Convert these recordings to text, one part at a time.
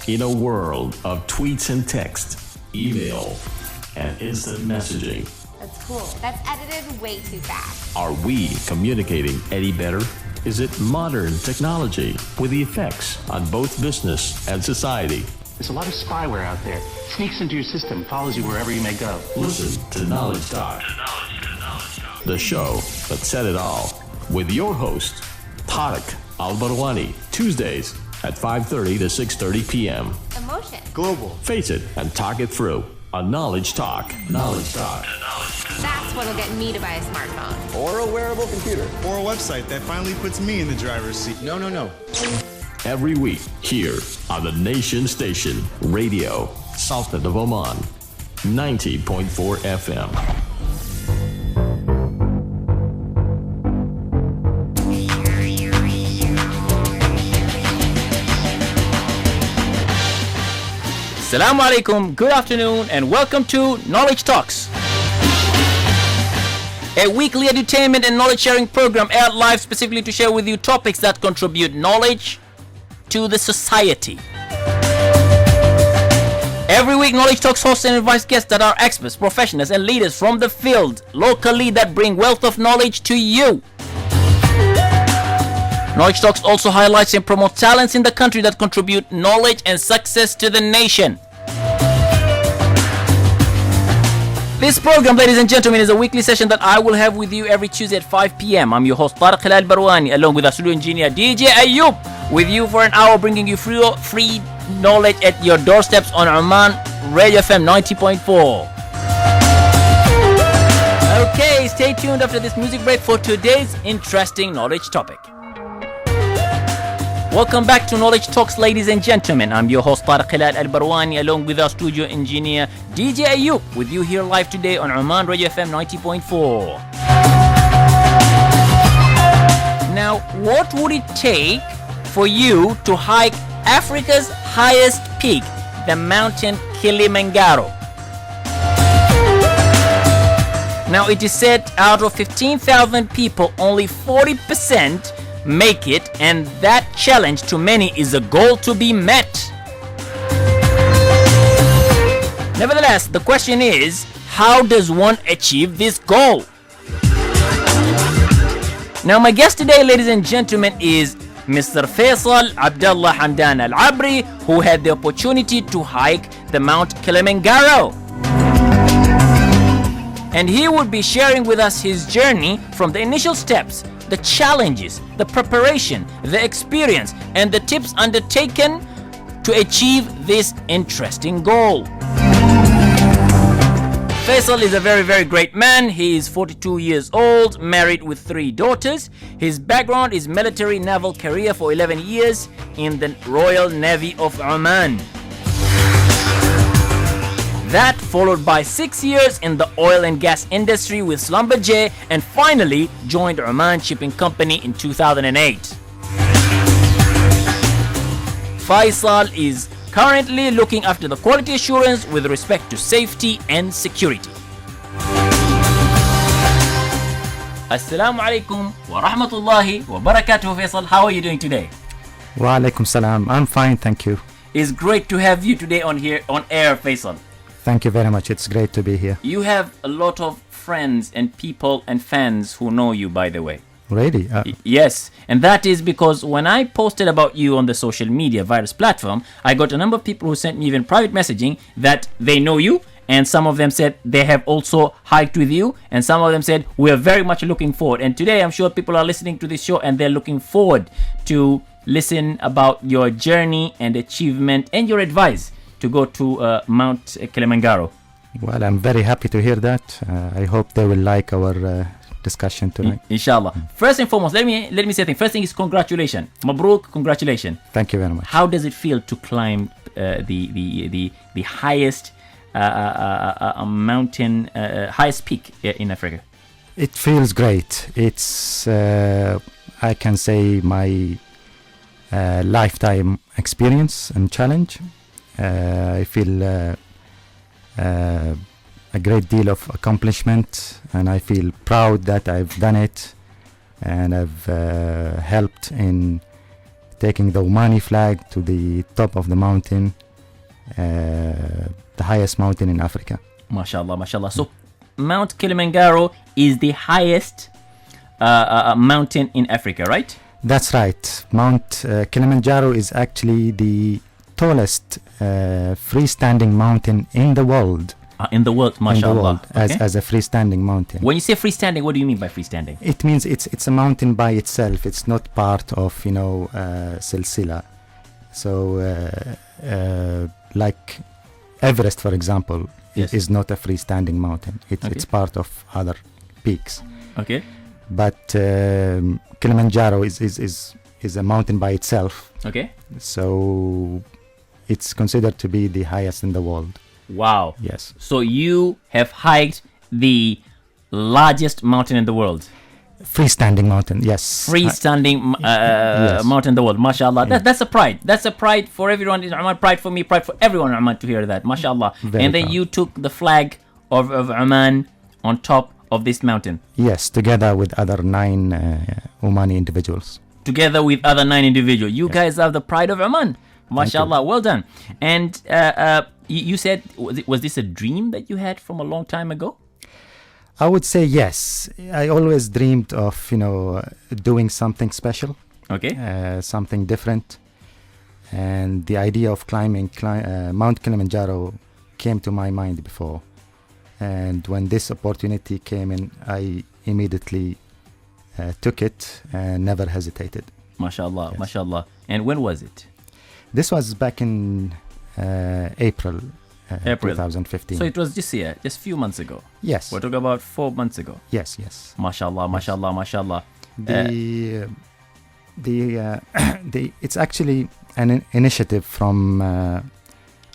In a world of tweets and text, email, and instant messaging, That's cool. That's edited way too fast. are we communicating any better? Is it modern technology with the effects on both business and society? There's a lot of spyware out there. Sneaks into your system, follows you wherever you may go. Listen to Knowledge Talk, the show that said it all, with your host, Tariq Al Barwani, Tuesdays at 5:30 to 6:30 p.m. Emotion. Global. Face it and talk it through on Knowledge Talk. Knowledge Talk. That's what'll get me to buy a smartphone. Or a wearable computer. Or a website that finally puts me in the driver's seat. No. Every week here on the Nation Station Radio, Sultan of Oman, 90.4 FM. Assalamu alaikum, good afternoon, and welcome to Knowledge Talks, a weekly entertainment and knowledge sharing program aired live specifically to share with you topics that contribute knowledge to the society. Every week, Knowledge Talks hosts and invites guests that are experts, professionals, and leaders from the field locally that bring wealth of knowledge to you. Knowledge Talks also highlights and promotes talents in the country that contribute knowledge and success to the nation. This program, ladies and gentlemen, is a weekly session that I will have with you every Tuesday at 5 p.m. I'm your host, Tariq Al Barwani, along with our studio engineer, DJ Ayub, with you for an hour, bringing you free knowledge at your doorsteps on Oman Radio FM 90.4. Okay, stay tuned after this music break for today's interesting knowledge topic. Welcome back to Knowledge Talks, ladies and gentlemen. I'm your host, Tariq Al Barwani, along with our studio engineer, DJ Ayub, with you here live today on Oman Radio FM 90.4. Now, what would it take for you to hike Africa's highest peak, the mountain Kilimanjaro? Now, it is said out of 15,000 people, only 40% make it, and that challenge to many is a goal to be met. Nevertheless, the question is, how does one achieve this goal? Now, my guest today, ladies and gentlemen, is Mr. Faisal Abdullah Hamdan Al Abri, who had the opportunity to hike the Mount Kilimanjaro. And he will be sharing with us his journey from the initial steps, the challenges, the preparation, the experience, and the tips undertaken to achieve this interesting goal. Faisal is a very great man. He is 42 years old, married with 3 daughters. His background is military naval career for 11 years in the Royal Navy of Oman. That followed by 6 years in the oil and gas industry with Schlumberger, and finally joined Oman Shipping Company in 2008. Faisal is currently looking after the quality assurance with respect to safety and security. Assalamu alaikum wa rahmatullahi wa barakatuh, Faisal. How are you doing today? Wa alaikum salam. I'm fine, thank you. It's great to have you today on air, Faisal. Thank you very much. It's great to be here. You have a lot of friends and people and fans who know you, by the way. Really? Yes, and that is because when I posted about you on the social media virus platform, I got a number of people who sent me even private messaging that they know you, and some of them said they have also hiked with you, and some of them said we are very much looking forward. And today I'm sure people are listening to this show and they're looking forward to listen about your journey and achievement and your advice to go to Mount Kilimanjaro. Well, I'm very happy to hear that. I hope they will like our discussion tonight. Inshallah. First and foremost, let me say thing. First thing is congratulations. Mabruk, congratulations. Thank you very much. How does it feel to climb the highest mountain, highest peak in Africa? It feels great. It's I can say my lifetime experience and challenge. I feel a great deal of accomplishment, and I feel proud that I've done it, and I've helped in taking the Omani flag to the top of the mountain, the highest mountain in Africa. MashaAllah, MashaAllah. So Mount Kilimanjaro is the highest mountain in Africa, right? That's right. Mount Kilimanjaro is actually the tallest freestanding mountain in the world. In the world, In the MashaAllah. world, Okay. as a freestanding mountain. When you say freestanding, what do you mean by freestanding? It means it's a mountain by itself. It's not part of silsila. So like Everest, for example, Yes. is not a freestanding mountain. Okay. It's part of other peaks. Okay. But Kilimanjaro is a mountain by itself. Okay. So it's considered to be the highest in the world. Wow. Yes. So you have hiked the largest mountain in the world. Freestanding mountain, yes. Freestanding Yes. mountain in the world. MashaAllah. That's a pride. That's a pride for everyone in Oman. Pride for me. Pride for everyone in Oman to hear that. MashaAllah. Very And then proud. you took the flag of Oman on top of this mountain. Yes, together with other 9 Omani individuals. Together with other 9 individuals. You guys are the pride of Oman. MashaAllah. Well done. And you said, was this a dream that you had from a long time ago? I would say yes. I always dreamed of, doing something special, Okay. something different. And the idea of climbing Mount Kilimanjaro came to my mind before. And when this opportunity came in, I immediately took it and never hesitated. MashaAllah. Yes. MashaAllah. And when was it? This was back in April April. 2015. So it was this year, just a few months ago. Yes. We're talking about 4 months ago. Yes, yes. MashaAllah, MashaAllah, MashaAllah. It's actually an initiative from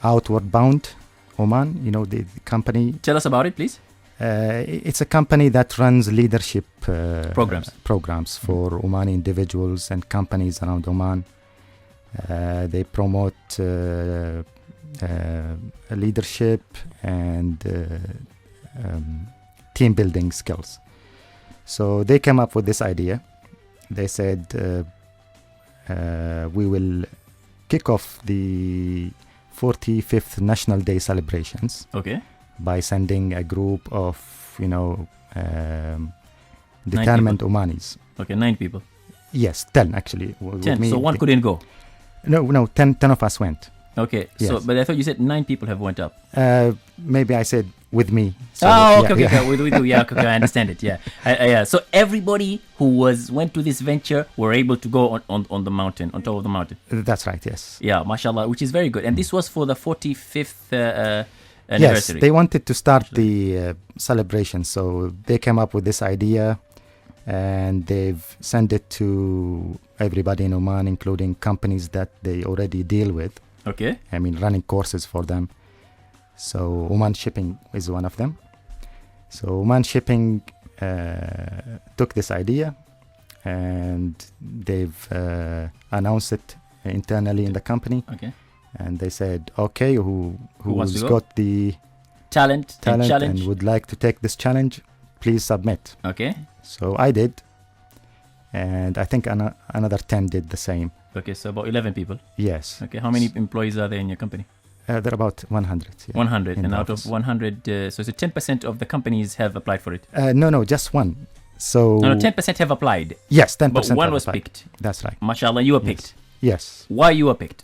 Outward Bound Oman, the company. Tell us about it, please. It's a company that runs leadership Programs. for Omani individuals and companies around Oman. They promote leadership and team building skills. So they came up with this idea. They said we will kick off the 45th National Day celebrations Okay. by sending a group of determined Omanis. Okay, 9 people. Yes, 10 actually. With 10. me, So one couldn't go. No, 10 of us went. Okay. So, Yes. but I thought you said 9 people have went up. Maybe I said with me. So Okay. yeah. With you. Yeah, okay, I understand it. Yeah. Yeah. So everybody who went to this venture were able to go on the mountain, on top of the mountain. That's right, yes. Yeah, mashallah, which is very good. And this was for the 45th Yes, anniversary. they wanted to start the celebration, so they came up with this idea and they've sent it to everybody in Oman, including companies that they already deal with. Okay. I mean, running courses for them. So Oman Shipping is one of them. So Oman Shipping took this idea and they've announced it internally in the company. Okay. And they said, okay, Who wants who's to go? got the Talent and challenge. and would like to take this challenge, please submit. Okay. So I did. And I think another 10 did the same. Okay, so about 11 people. Yes. Okay, how many employees are there in your company? They're about 100. Yeah, 100. in And the out office. of 100, so 10% of the companies have applied for it. No, just one. So No, 10% have applied, yes, 10%. but one have was applied. picked. That's right. Mashallah, you were Yes. picked. Yes. Why you were picked?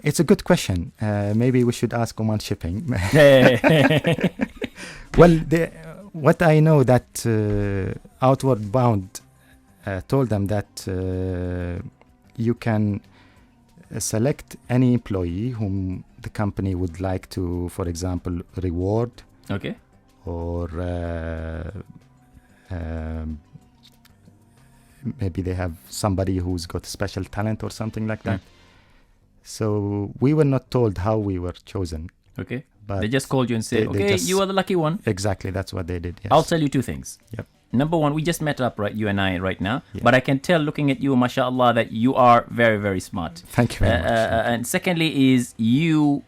It's a good question. Maybe we should ask Oman Shipping. Okay. Well, what I know that Outward Bound told them that you can select any employee whom the company would like to, for example, reward Okay. or maybe they have somebody who's got special talent or something like that. So we were not told how we were chosen. Okay. But They just called you and said, they okay, just- you are the lucky one. Exactly, that's what they did. Yes. I'll tell you 2 things. Yep. Number one, we just met up, right? You and I right now. Yeah. But I can tell looking at you, mashallah, that you are very, very smart. Thank you very much. And secondly is you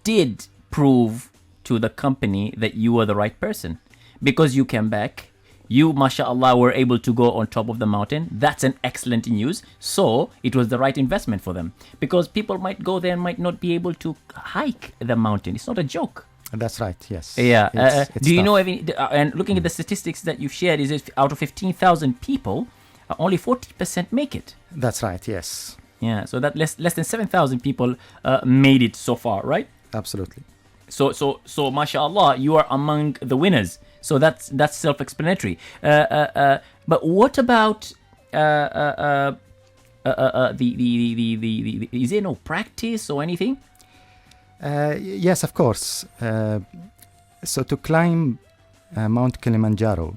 did prove to the company that you were the right person. Because you came back, You, mashallah, were able to go on top of the mountain. That's an excellent news. So it was the right investment for them, because people might go there and might not be able to hike the mountain. It's not a joke. That's right. Yes. Yeah. It's Do you tough. know and looking at the statistics that you've shared, is it out of 15,000 people, only 40% make it? That's right. Yes. Yeah. So that less than 7,000 people made it so far, right? Absolutely. So mashallah, you are among the winners. So that's self-explanatory. But what about the is there no practice or anything? Yes, of course. So to climb Mount Kilimanjaro,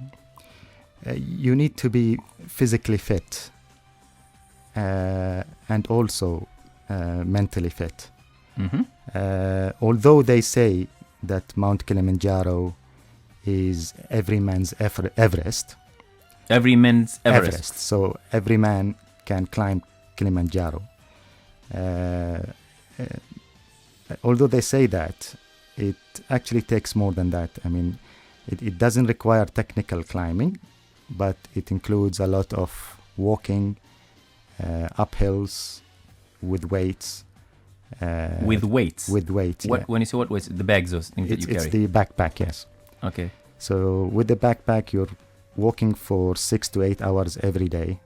you need to be physically fit and also mentally fit. Although they say that Mount Kilimanjaro is every man's Everest. Every man's Everest. So every man can climb Kilimanjaro. Although they say that, it actually takes more than that. I mean, it doesn't require technical climbing, but it includes a lot of walking, up hills with weights. With weights? With weights, What, yeah. when you say what weights? The bags, those things that you carry? It's the backpack, yes. Okay. So with the backpack, you're walking for 6 to 8 hours every day.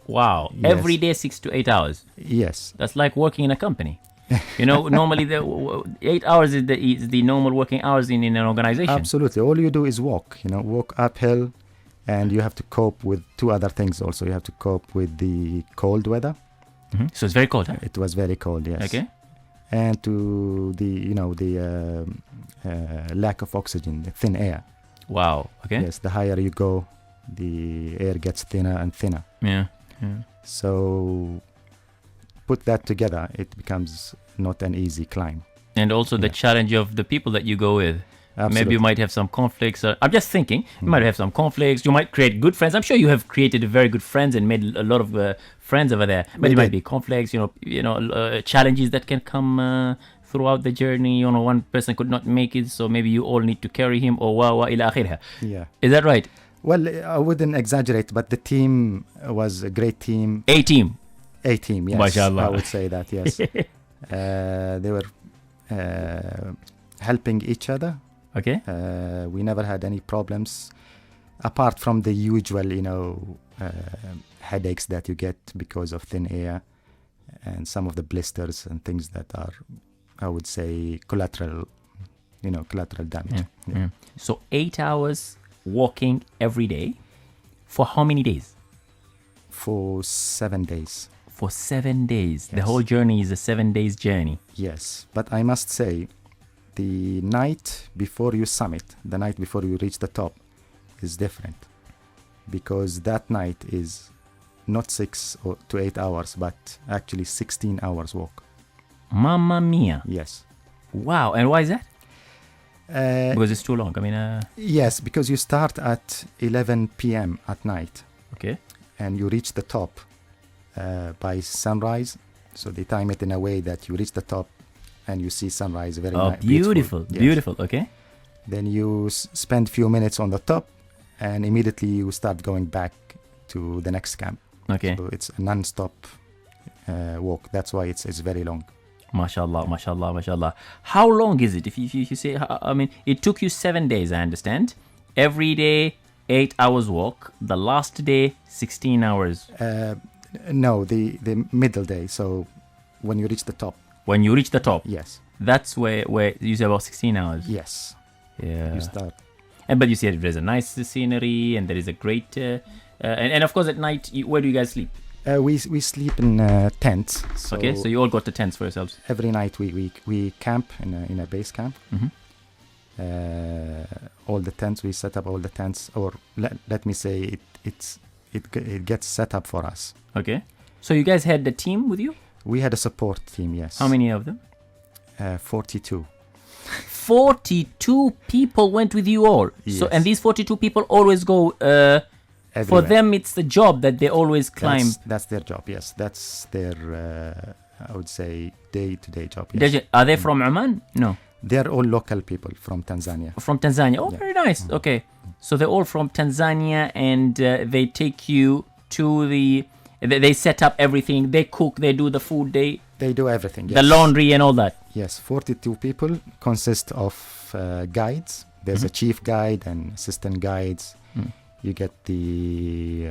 Wow. Yes. Every day, 6 to 8 hours. Yes. That's like working in a company. You know, normally the 8 hours is the normal working hours in an organization. Absolutely. All you do is walk, walk uphill, and you have to cope with two other things also. You have to cope with the cold weather. So it's very cold, huh? It was very cold, yes. Okay. And to the lack of oxygen, the thin air. Wow. Okay. Yes, the higher you go, the air gets thinner and thinner. Yeah. So put that together, it becomes not an easy climb. And also the challenge of the people that you go with. Absolutely. Maybe you might have some conflicts. I'm just thinking, you might have some conflicts. You might create good friends. I'm sure you have created very good friends and made a lot of friends over there. But We there might did. be conflicts, challenges that can come throughout the journey. One person could not make it, so maybe you all need to carry him, or wa ila akhirha. Yeah. Is that right? Well, I wouldn't exaggerate, but the team was a great team. A team. A team, yes. MashaAllah. I would say that, yes. They were helping each other. Okay. We never had any problems, apart from the usual, headaches that you get because of thin air and some of the blisters and things that are, I would say, collateral damage. Yeah. So 8 hours walking every day for how many days? For 7 days. For 7 days. The Yes. whole journey is a 7 days journey. Yes, but I must say, the night before you summit, the night before you reach the top, is different, because that night is not 6 to 8 hours, but actually 16 hours walk. Mamma mia. Yes. Wow. And why is that? Uh, Because it's too long. I mean, yes, because you start at 11 p.m. at night okay. and you reach the top by sunrise. So they time it in a way that you reach the top and you see sunrise very Oh, beautiful. Yes. Beautiful. Okay. Then you spend few minutes on the top and immediately you start going back to the next camp. Okay. So it's a non-stop walk. That's why it's very long. MashaAllah, MashaAllah, MashaAllah. How long is it? If you say, I mean, it took you 7 days, I understand. Every day, 8 hours walk. The last day, 16 hours. No, the middle day. So when you reach the top. When you reach the top, Yes. that's where you say about 16 hours. Yes. Yeah. You start. But you said there's a nice scenery and there is a great... and of course, at night, where do you guys sleep? We sleep in tents. So Okay, so you all got the tents for yourselves. every night we camp in a base camp. All the tents, we set up all the tents, or let me say it gets set up for us. Okay. So you guys had the team with you? We had a support team, yes. How many of them? 42. 42 people went with you all. So, Yes. and these 42 people always go... for Everywhere. them, it's the job that they always climb. That's their job, yes. That's their, I would say, day-to-day job, yes. Are they from Oman? No. They're all local people from Tanzania. From Tanzania. Oh, Yeah. very nice. Okay. So they're all from Tanzania, and they take you to they set up everything. They cook, they do the food, they do everything. Yes. the laundry and all that. Yes, 42 people consist of guides. There's a chief guide and assistant guides. You get the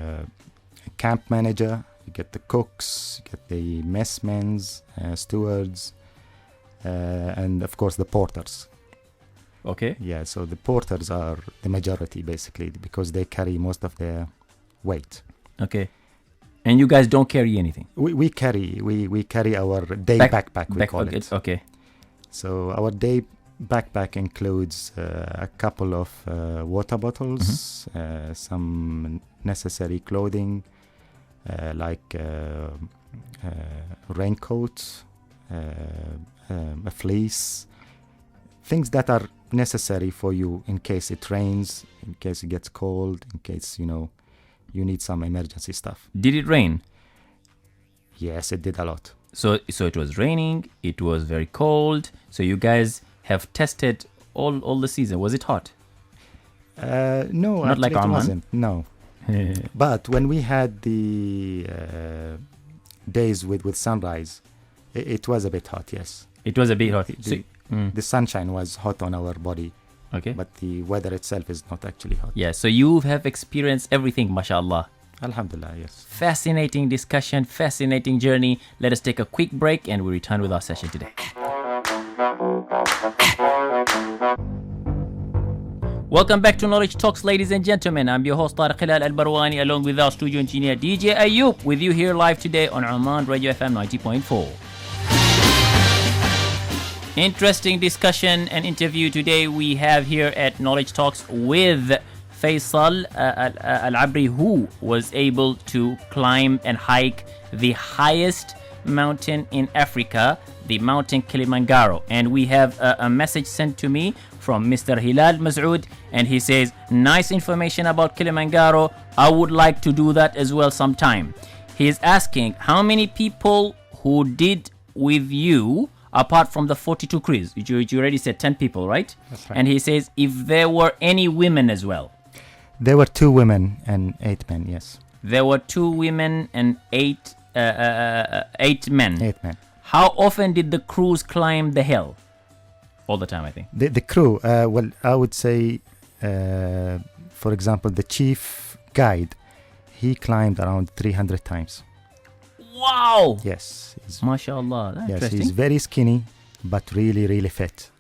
camp manager, you get the cooks, you get the messmen, stewards, and of course the porters. Okay. Yeah, so the porters are the majority basically because they carry most of their weight. Okay. And you guys don't carry anything? We carry our day backpack, we call it. Okay. So our day backpack includes a couple of water bottles, some necessary clothing like raincoat, a fleece, things that are necessary for you in case it rains, in case it gets cold, in case you need some emergency stuff. Did it rain? Yes, it did a lot. So it was raining, it was very cold, so you guys have tested all the season. Was it hot? No, Not like it Oman? wasn't. No. But when we had the days with sunrise, it was a bit hot, yes. It was a bit hot. The sunshine was hot on our body. Okay. But the weather itself is not actually hot. Yeah, so you have experienced everything, mashallah. Alhamdulillah, yes. Fascinating discussion, fascinating journey. Let us take a quick break and we return with our session today. Welcome back to Knowledge Talks, ladies and gentlemen. I'm your host Tariq Al Barwani, along with our studio engineer DJ Ayub, with you here live today on Oman Radio FM 90.4. Interesting discussion and interview today we have here at Knowledge Talks with Faisal Al Abri, who was able to climb and hike the highest mountain in Africa, the mountain Kilimanjaro. And we have a message sent to me from Mr. Hilal Masoud, and he says, nice information about Kilimanjaro. I would like to do that as well sometime. He's asking how many people who did with you apart from the 42 crews. You already said 10 people, right? That's right. And he says if there were any women as well. There were 2 women and 8 men, yes. There were 2 women and 8 men. 8 men. How often did the crews climb the hill? All the time, I think. The crew, well, I would say, for example, the chief guide, he climbed around 300 times. Wow! Yes. MashaAllah. That's interesting. He's very skinny, but really, really fit.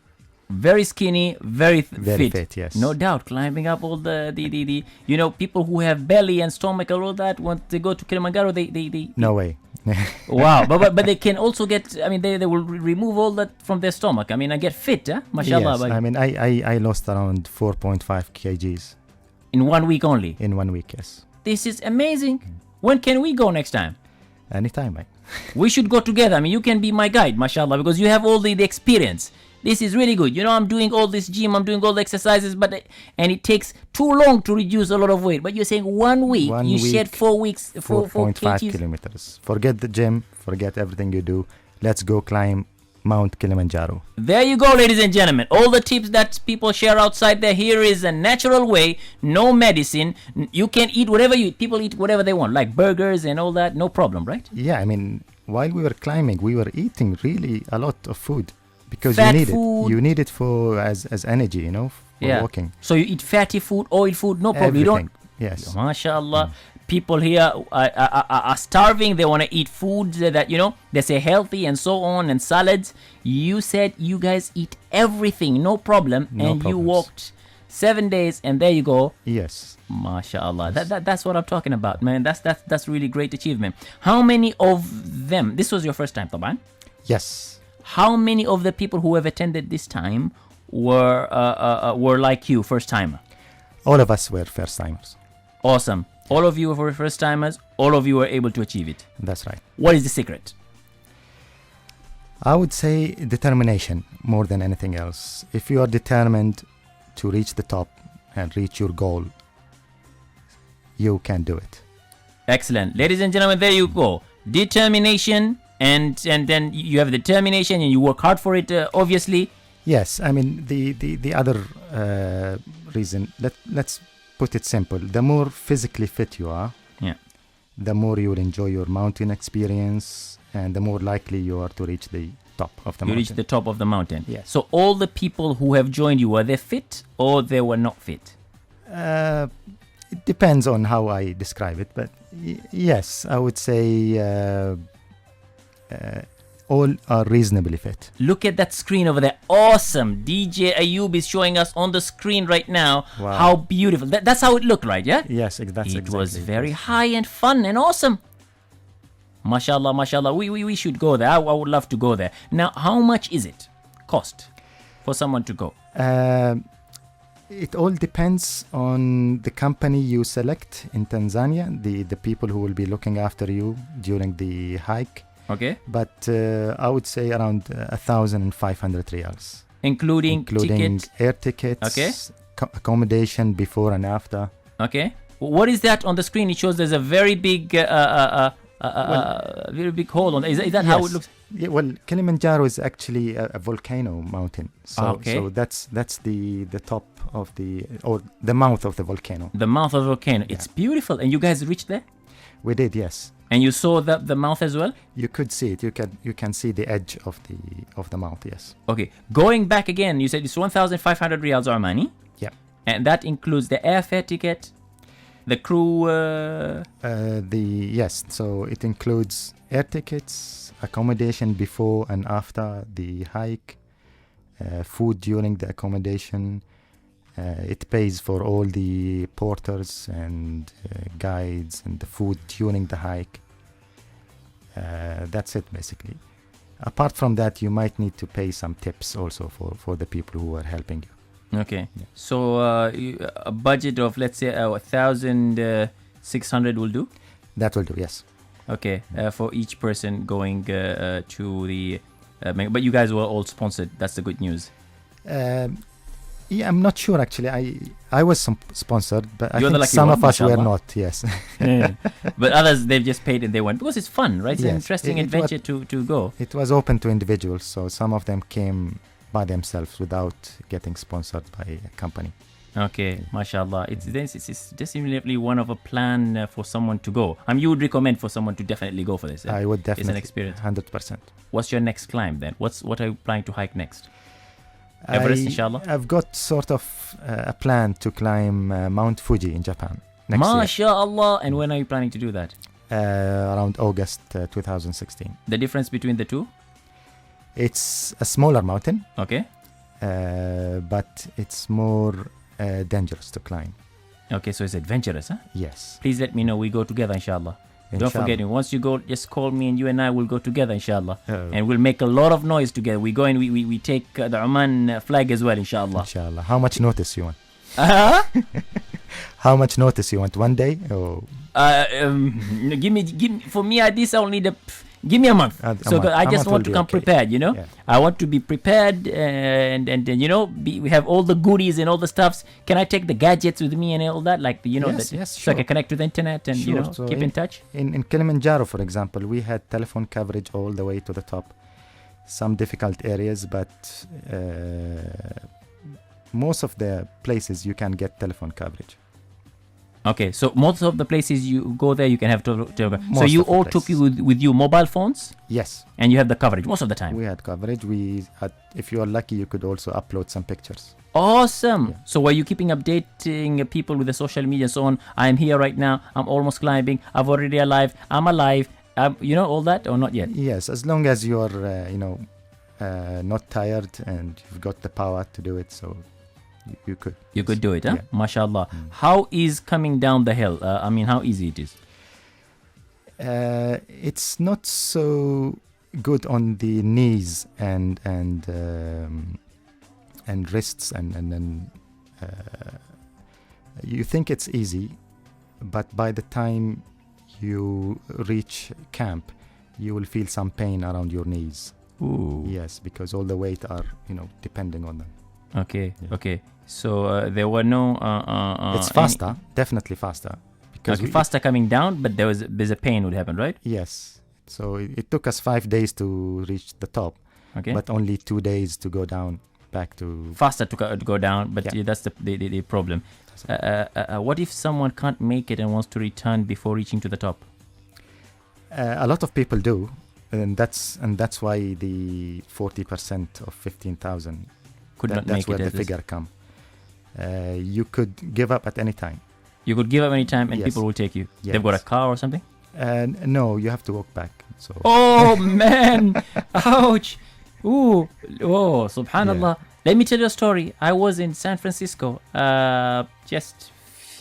Very skinny, very fit, yes. No doubt. Climbing up all the people who have belly and stomach and all that, once they go to Kilimanjaro, they No way. Wow. But they can also get, they will remove all that from their stomach. I get fit, huh? MashaAllah. Yes, I lost around 4.5 kgs. In 1 week only? In 1 week, yes. This is amazing. When can we go next time? Anytime, mate. We should go together. You can be my guide, mashallah, because you have all the experience. This is really good. I'm doing all this gym, I'm doing all the exercises, and it takes too long to reduce a lot of weight. But you're saying 1 week, you shed 4 weeks, 4.5 kilometers. Forget the gym, forget everything you do. Let's go climb Mount Kilimanjaro. There you go, ladies and gentlemen. All the tips that people share outside there. Here is a natural way, no medicine. You can eat whatever people eat whatever they want, like burgers and all that, no problem, right? Yeah, while we were climbing, we were eating really a lot of food because Fat you need food. it. You need it for as energy, for walking. So you eat fatty food, oil food, no problem. Everything. You don't. Yes. MashaAllah. People here are starving. They want to eat foods that they say healthy and so on, and salads. You said you guys eat everything, no problem, and you walked 7 days, and there you go. Yes. MashaAllah. That's what I'm talking about, man. That's really great achievement. How many of them? This was your first time, Taban? Yes. How many of the people who have attended this time were like you, first timer? All of us were first timers. Awesome. All of you were first timers. All of you were able to achieve it. That's right. What is the secret? I would say determination more than anything else. If you are determined to reach the top and reach your goal, you can do it. Excellent. Ladies and gentlemen, there you go. Determination, and then you have determination and you work hard for it, obviously. Yes, the other reason, let's put it simple. The more physically fit you are, Yeah. the more you will enjoy your mountain experience, and the more likely you are to reach the top of the You mountain. reached the top of the mountain. Yes. So all the people who have joined you, were they fit or they were not fit? It depends on how I describe it, but yes, I would say all are reasonably fit. Look at that screen over there. Awesome. DJ Ayub is showing us on the screen right now. Wow. How beautiful. That's how it looked, right? Yeah? Yes, that's It exactly. was very high and fun and awesome. Mashallah, mashallah. We should go there. I would love to go there. Now, how much is it cost for someone to go? It all depends on the company you select in Tanzania, the people who will be looking after you during the hike. Okay. But I would say around 1,500 riyals. Including tickets. air tickets, Okay. Accommodation before and after. Okay. What is that on the screen? It shows there's a very big very big hole on. Is that how it looks? Yeah, well, Kilimanjaro is actually a volcano mountain. So that's the top of the mouth of the volcano. The mouth of the volcano. It's beautiful. And you guys reached there? We did, yes. And you saw the mouth as well? You could see it. You can see the edge of the mouth, yes. Okay. Going back again, you said it's 1,500 riyals Armani. Yeah. And that includes the airfare ticket, the crew. Yes. So it includes air tickets, accommodation before and after the hike, food during the accommodation. It pays for all the porters and guides and the food during the hike. That's it, basically. Apart from that, you might need to pay some tips also for the people who are helping you. Okay. Yeah. So a budget of, let's say, 1,600 will do? That will do, yes. Okay. For each person going to the... but you guys were all sponsored. That's the good news. Yeah, I'm not sure actually. I was sponsored, but I You're the think lucky some one, of us were mashallah. not. Yes. Yeah. But others, they've just paid and they went because it's fun, right? It's an Yes. interesting It adventure to go. It was open to individuals, so some of them came by themselves without getting sponsored by a company. Okay, mashallah. It's definitely one of a plan for someone to go. You would recommend for someone to definitely go for this. I would definitely. It's an experience. 100%. What's your next climb then? What are you planning to hike next? Everest, inshallah? I've got sort of a plan to climb Mount Fuji in Japan next year. MashaAllah. And when are you planning to do that? Around August 2016. The difference between the two? It's a smaller mountain, Okay. but it's more dangerous to climb. Okay, so it's adventurous, huh? Yes. Please let me know. We go together, inshallah. Don't forget me. Once you go, just call me and you and I will go together, inshallah. And we'll make a lot of noise together. We go and we take the Oman flag as well, inshallah. Inshallah. How much notice you want? Uh-huh. How much notice you want? 1 day? Or Give me. For me, at least I'll need give me a month. I just want to come prepared, Yeah. I want to be prepared and we have all the goodies and all the stuffs. Can I take the gadgets with me and all that? Like, Yes, so sure. I can connect to the internet and, So keep in touch? In Kilimanjaro, for example, we had telephone coverage all the way to the top. Some difficult areas, but most of the places you can get telephone coverage. Okay, so most of the places you go there, you can have telephone. So Most you of the all took places. with you mobile phones? Yes. And you have the coverage most of the time? We had coverage. If you are lucky, you could also upload some pictures. Awesome. Yeah. So were you keeping updating people with the social media and so on? I'm here right now. I'm almost climbing. I've already alive. I'm alive. All that or not yet? Yes, as long as you are, not tired and you've got the power to do it, so you could. You could do it, huh? Yeah. MashaAllah. How is coming down the hill? How easy it is? It's not so good on the knees and wrists and you think it's easy, but by the time you reach camp, you will feel some pain around your knees. Ooh. Yes, because all the weight are depending on them. Okay. Yeah. Okay. So there were no. It's faster, definitely faster. Because faster coming down, but there's a pain would happen, right? Yes. So it took us 5 days to reach the top, Okay. but only 2 days to go down. back to faster to go down, but Yeah. that's the problem. What if someone can't make it and wants to return before reaching to the top? a lot of people do, and that's why the 40% of 15,000 Could not that's make where it. the as this. figure come. You could give up at any time. You could give up any time, and Yes. people will take you. Yes. They've got a car or something. No, you have to walk back. So Oh man! Ouch! Ooh! Oh, subhanallah. Let me tell you a story. I was in San Francisco just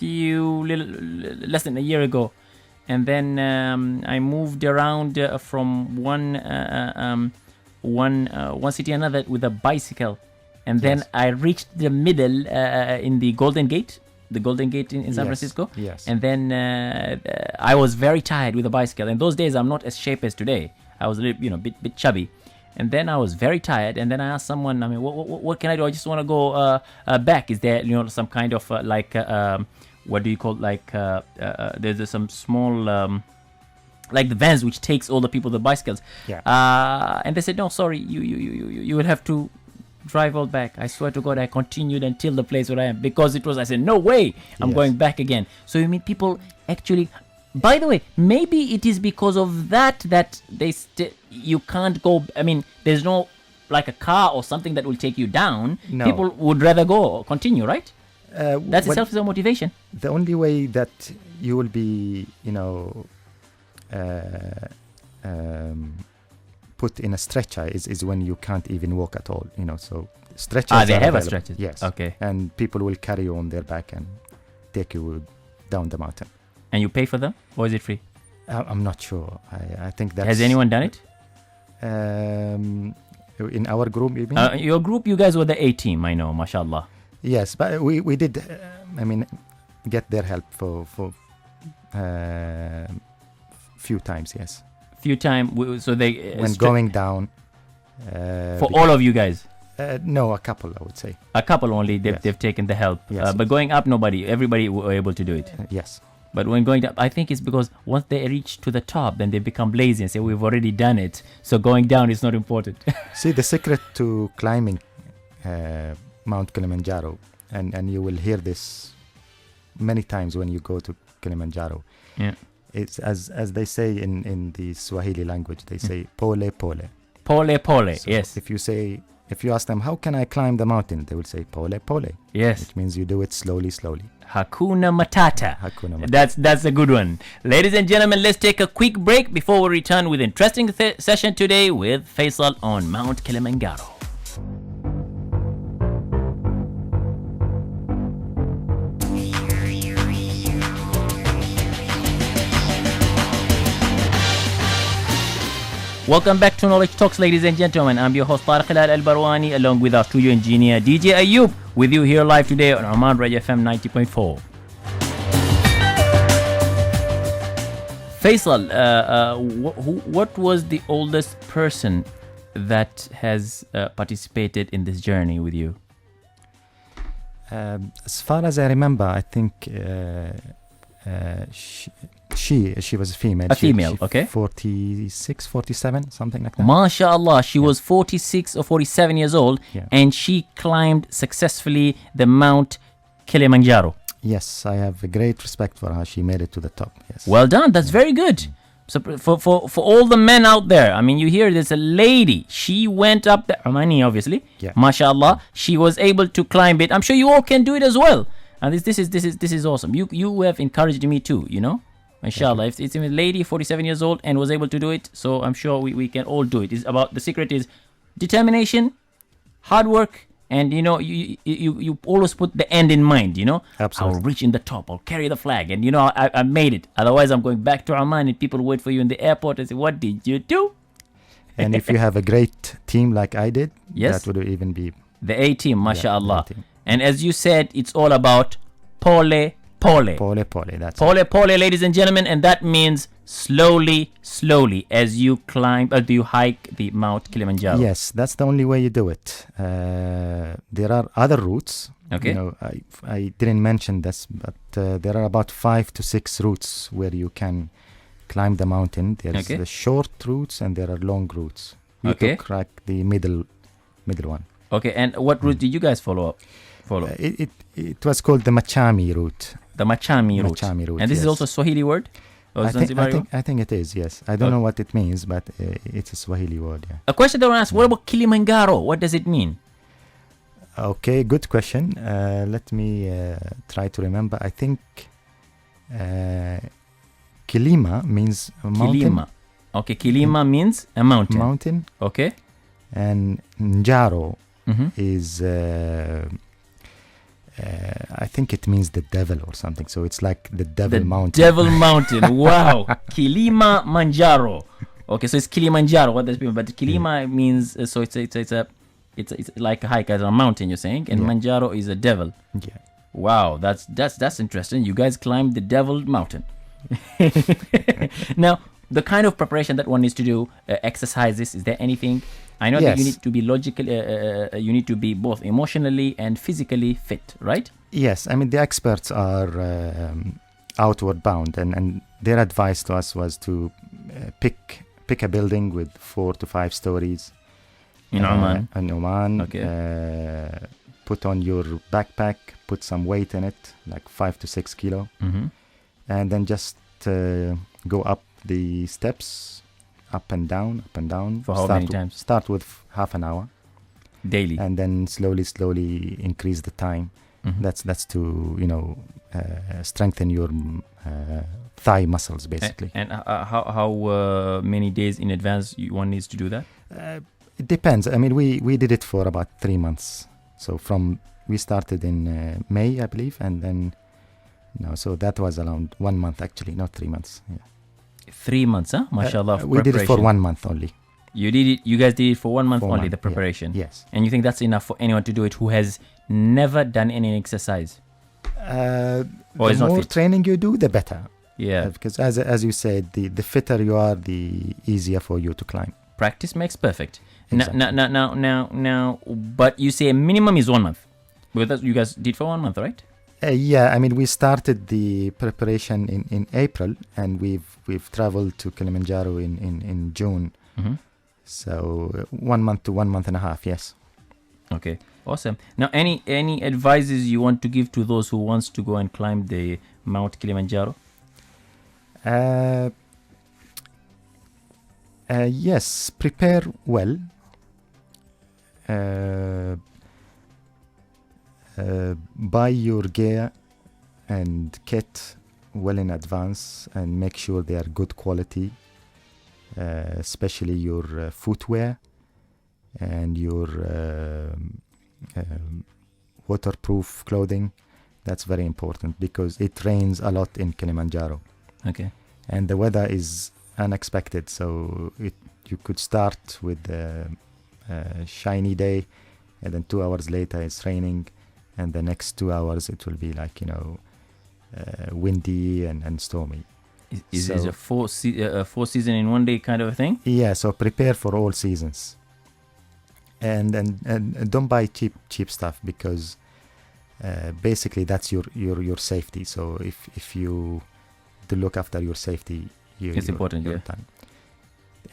less than a year ago, and then I moved around from one city another with a bicycle, and then Yes. I reached the middle in the Golden Gate. The Golden Gate in San Yes, Francisco. yes. And then I was very tired with the bicycle. And those days I'm not as shape as today. I was a little, bit chubby. And then I was very tired. And then I asked someone, I mean, what can I do? I just want to go back. Is there, some kind of what do you call there's some small like the vans which takes all the people, the bicycles. Yeah. And they said, no, sorry, you will have to drive all back. I swear to God, I continued until the place where I am, because it was, I said, no way, I'm Yes. going back again. So you mean people actually, by the way, maybe it is because of that they you can't go, I mean, there's no like a car or something that will take you down. No. People would rather go, continue, right? That's what- itself is a motivation. The only way that you will be, put in a stretcher is when you can't even walk at all. So stretchers. They are have a available. stretcher. Yes. Okay. And people will carry you on their back and take you down the mountain. And you pay for them, or is it free? I'm not sure. I think that's. Has anyone done it? In our group, you mean? Your group, you guys were the A team, I know, mashallah. Yes, but we did. Get their help for few times. Yes, Few time, so they when going down. for all of you guys. No, a couple, I would say. A couple only. Yes. They've taken the help. Yes. But going up, everybody were able to do it. Yes. But when going up, I think it's because once they reach to the top, then they become lazy and say, we've already done it. So going down is not important. See, the secret to climbing Mount Kilimanjaro, and you will hear this many times when you go to Kilimanjaro. Yeah. It's as they say in the Swahili language, they say pole pole. Pole, pole. So Yes. if you ask them, how can I climb the mountain? They will say pole pole. Yes. Which means you do it slowly, slowly. Hakuna Matata. Hakuna Matata. That's a good one. Ladies and gentlemen, let's take a quick break before we return with interesting session today with Faisal on Mount Kilimanjaro. Welcome back to Knowledge Talks, ladies and gentlemen. I'm your host Tariq Al Barwani, along with our studio engineer DJ Ayub, with you here live today on Oman Radio FM 90.4. Faisal, what was the oldest person that has participated in this journey with you? As far as I remember, I think she was a female. A female, okay. 46, 47, something like that. MashaAllah, she was 46 or 47 years old, Yeah. and she climbed successfully the Mount Kilimanjaro. Yes, I have a great respect for her. She made it to the top. Yes. Well done. That's very good. So for all the men out there, I mean, you hear there's a lady. She went up the Omani, obviously. Yeah. MashaAllah, she was able to climb it. I'm sure you all can do it as well. And this is awesome. You have encouraged me too. Inshallah, if it's a lady 47 years old and was able to do it, so I'm sure we can all do it. It's about, the secret is determination, hard work, and you always put the end in mind. Absolutely. I'll reach in the top, I'll carry the flag, and I made it. Otherwise I'm going back to Oman and people wait for you in the airport and say, what did you do? And if you have a great team like I did, Yes. that would even be The A team, mashallah. the A team. And as you said, it's all about pole. pole pole. That's it. Pole, ladies and gentlemen, and that means slowly as you climb, or do you hike the Mount Kilimanjaro? Yes, that's the only way you do it. There are other routes. Okay. I didn't mention this, but there are about 5 to 6 routes where you can climb the mountain. There's Okay. the short routes and there are long routes. We Okay. took like the middle one. Okay, and what route did you guys follow? It was called the Machami route. The Machami route. Machami route, And this is yes. also a Swahili word? Or I think it is, yes. I don't know what it means, but it's a Swahili word, yeah. A question that I want to ask, what about Kilimanjaro? What does it mean? Okay, good question. Let me try to remember. I think Kilima means a mountain. Kilima. Okay, Kilima means a mountain. Mountain. Okay. And Njaro Mhm. is, I think it means the devil or something. So it's like the devil The mountain. Devil Mountain. Wow. Kilimanjaro. Okay, so it's Kilimanjaro. What does it mean? But Kilima means so it's like a hike as a mountain. You're saying, and Yeah. Manjaro is a devil. Yeah. Wow, that's interesting. You guys climbed the Devil Mountain. Now, the kind of preparation that one needs to do, exercises. Is there anything? I know that you Yes. need to be logical. You need to be both emotionally and physically fit, right? Yes, I mean the experts are outward bound, and their advice to us was to pick a building with 4 to 5 stories In Oman. In Oman. Okay. Put on your backpack, put some weight in it, like 5 to 6 kilo, Mm-hmm. and then just go up the steps, up and down. For how many times? Start with half an hour, Daily. and then slowly increase the time. Mhm. That's to strengthen your thigh muscles basically. And how many days in advance one needs to do that? It depends. I mean, we did it for about 3 months. So we started in May, I believe, and then so that was around 1 month actually, not 3 months. Yeah. 3 months, huh? MashaAllah. We did it for 1 month only. You did it. You guys did it for 1 month For only. one, The yeah. preparation. Yes. And you think that's enough for anyone to do it who has never done any exercise? The it's not more fit? training you do, the better. Yeah. Because as you said, the fitter you are, the easier for you to climb. Practice makes perfect. Exactly. Now, but you say minimum is 1 month. Because that's you guys did for 1 month, right? Yeah, I mean, we started the preparation in April, and we've traveled to Kilimanjaro in June. Mm-hmm. So 1 month to 1 month and a half, yes. Okay, awesome. Now, any advices you want to give to those who wants to go and climb the Mount Kilimanjaro? Yes, prepare well. Buy your gear and kit well in advance, and make sure they are good quality, especially your footwear and your waterproof clothing. That's very important because it rains a lot in Kilimanjaro, Okay. and the weather is unexpected. So you could start with a shiny day, and then 2 hours later it's raining, and the next 2 hours it will be like windy and stormy. Is So- this a four season in one day kind of a thing? Yeah, so prepare for all seasons, and don't buy cheap stuff, because basically that's your safety. So if you to look after your safety, It's important, you're yeah. done.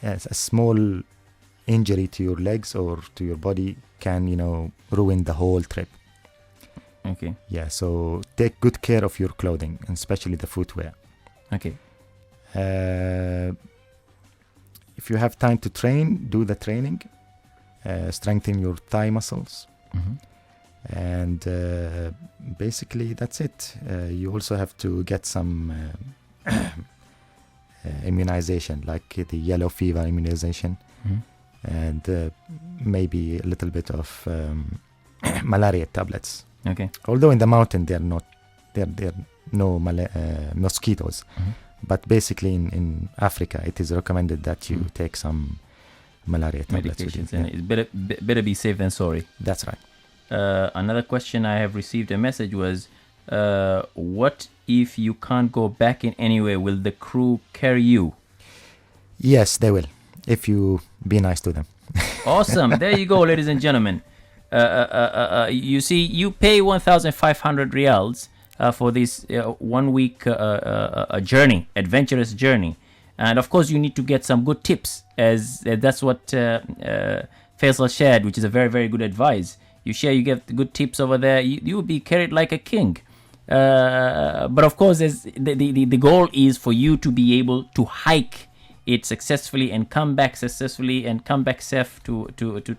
Yes, a small injury to your legs or to your body can ruin the whole trip. Okay. Yeah, so take good care of your clothing, and especially the footwear. Okay. If you have time to train, do the training, strengthen your thigh muscles, Mm-hmm. and basically that's it. You also have to get some immunization, like the yellow fever immunization, Mm-hmm. and maybe a little bit of malaria tablets. Okay. Although in the mountain there are no mosquitoes, Mhm. but basically in Africa it is recommended that you Mm. take some malaria tablets with you. Medications, and it's better be safe than sorry. That's right. Another question I have received a message was, what if you can't go back in anywhere? Will the crew carry you? Yes, they will, if you be nice to them. Awesome. There you go, ladies and gentlemen. You see, you pay 1,500 riyals for this 1 week journey, adventurous journey. And of course, you need to get some good tips, as that's what Faisal shared, which is a very, very good advice. You share, you get good tips over there. You will be carried like a king. But of course, the goal is for you to be able to hike it successfully and come back successfully and come back safe to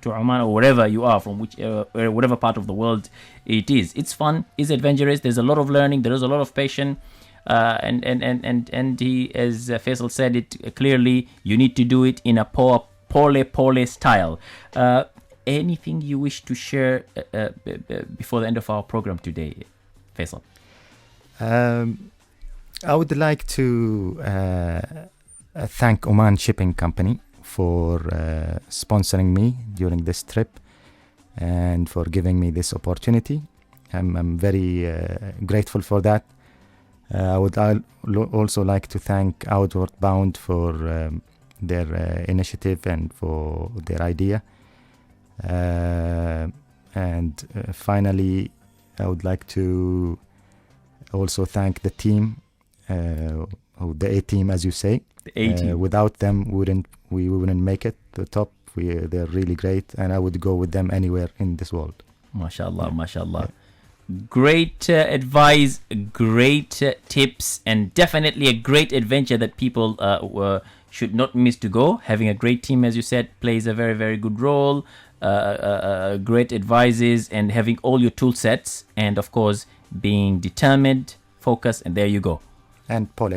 Oman or wherever you are, from whatever part of the world it is. It's fun, it's adventurous. There's a lot of learning. There is a lot of patience. And he, as Faisal said it clearly, you need to do it in a pole style. Anything you wish to share before the end of our program today, Faisal? I would like to thank Oman Shipping Company for sponsoring me during this trip and for giving me this opportunity. I'm very grateful for that. I would also like to thank Outward Bound for their initiative and for their idea. And finally, I would like to also thank the team, the A team, as you say. The A team. Without them, we wouldn't make it to the top. They're really great, and I would go with them anywhere in this world. MashaAllah, MashaAllah. Yeah. Great advice, great tips, and definitely a great adventure that people should not miss to go. Having a great team, as you said, plays a very, very good role. Great advices, and having all your tool sets, and of course being determined, focused, and there you go. And pole.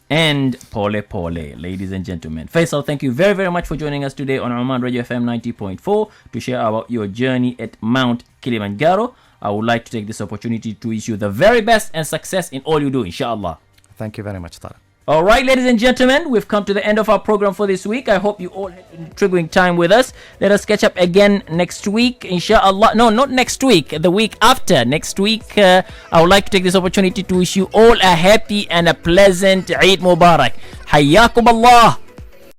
And pole, ladies and gentlemen. Faisal, thank you very, very much for joining us today on Oman Radio FM 90.4 to share about your journey at Mount Kilimanjaro. I would like to take this opportunity to wish you the very best and success in all you do, inshallah. Thank you very much, Tariq. All right, ladies and gentlemen, we've come to the end of our program for this week. I hope you all had an intriguing time with us. Let us catch up again next week, inshallah. No, not next week, the week after. Next week, I would like to take this opportunity to wish you all a happy and a pleasant Eid Mubarak. Hayyakum Allah.